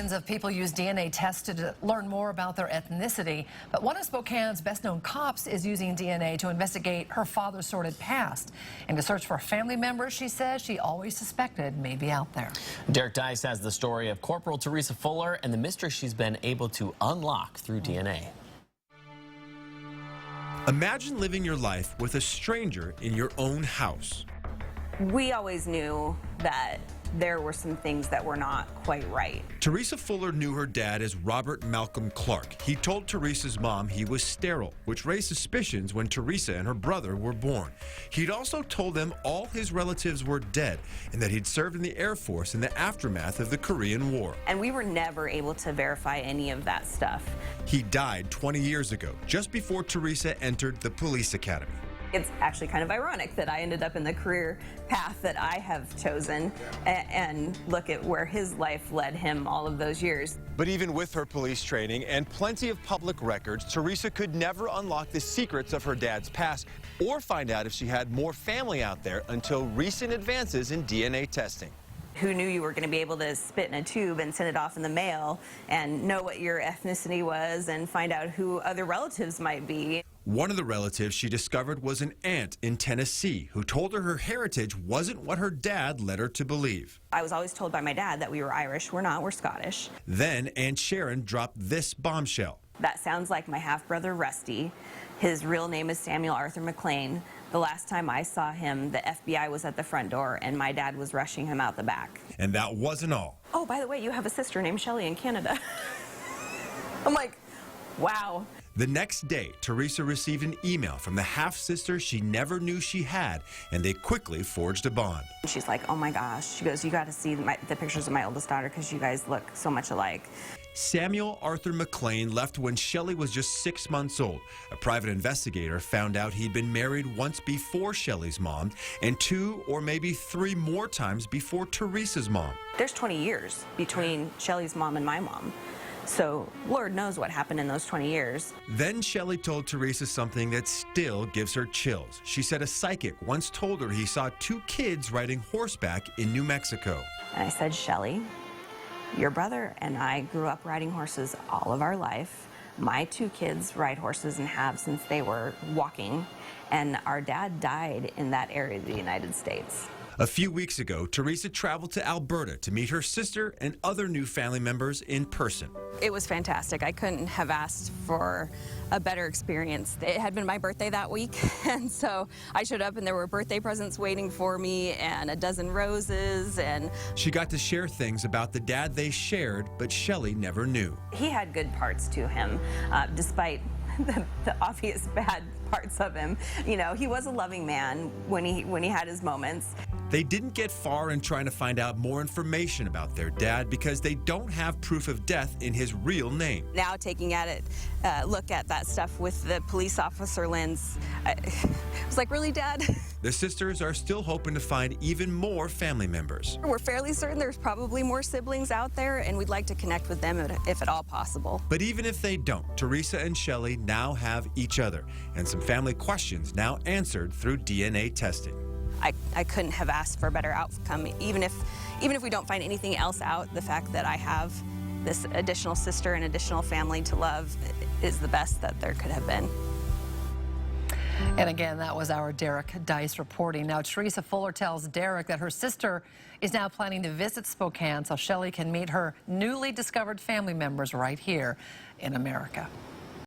Millions of people use DNA tests to learn more about their ethnicity, but one of Spokane's best-known cops is using DNA to investigate her father's sordid past and to search for family members she says she always suspected may be out there. Derek Dice has the story of Corporal Teresa Fuller and the mystery she's been able to unlock through DNA. Imagine living your life with a stranger in your own house. We always knew that there were some things that were not quite right. Teresa Fuller knew her dad as Robert Malcolm Clark. He told Teresa's mom he was sterile, which raised suspicions when Teresa and her brother were born. He'd also told them all his relatives were dead and that he'd served in the Air Force in the aftermath of the Korean War. And we were never able to verify any of that stuff. He died 20 years ago, just before Teresa entered the police academy. It's actually kind of ironic that I ended up in the career path that I have chosen and look at where his life led him all of those years. But even with her police training and plenty of public records, Teresa could never unlock the secrets of her dad's past or find out if she had more family out there until recent advances in DNA testing. Who knew you were going to be able to spit in a tube and send it off in the mail and know what your ethnicity was and find out who other relatives might be? One of the relatives she discovered was an aunt in Tennessee who told her heritage wasn't what her dad led her to believe. I was always told by my dad that we were Irish. We're not, we're Scottish. Then Aunt Sharon dropped this bombshell. That sounds like my half-brother Rusty. His real name is Samuel Arthur McLean. The last time I saw him, the FBI was at the front door and my dad was rushing him out the back. And that wasn't all. Oh, by the way, you have a sister named Shelley in Canada. I'm like, wow. The next day, Teresa received an email from the half-sister she never knew she had, and they quickly forged a bond. She's like, oh my gosh. She goes, you got to see the pictures of my oldest daughter because you guys look so much alike. Samuel Arthur McLean left when Shelley was just 6 months old. A private investigator found out he'd been married once before Shelley's mom and 2 or maybe 3 more times before Teresa's mom. There's 20 years between Shelley's mom and my mom. So Lord knows what happened in those 20 years. Then Shelley told Teresa something that still gives her chills. She said a psychic once told her he saw 2 kids riding horseback in New Mexico. And I said, Shelley, your brother and I grew up riding horses all of our life. My 2 kids ride horses and have since they were walking. And our dad died in that area of the United States. A few weeks ago, Teresa traveled to Alberta to meet her sister and other new family members in person. It was fantastic. I couldn't have asked for a better experience. It had been my birthday that week, and so I showed up and there were birthday presents waiting for me and a dozen roses. And she got to share things about the dad they shared, but Shelley never knew. He had good parts to him, despite the obvious bad parts of him. You know, he was a loving man when he had his moments. They didn't get far in trying to find out more information about their dad because they don't have proof of death in his real name. Now taking at it, look at that stuff with the police officer lens, I was like, really, Dad? The sisters are still hoping to find even more family members. We're fairly certain there's probably more siblings out there, and we'd like to connect with them if at all possible. But even if they don't, Teresa and Shelley now have each other, and some family questions now answered through DNA testing. I couldn't have asked for a better outcome. Even if we don't find anything else out, the fact that I have this additional sister and additional family to love is the best that there could have been. And again, that was our Derek Dice reporting. Now, Teresa Fuller tells Derek that her sister is now planning to visit Spokane so Shelley can meet her newly discovered family members right here in America.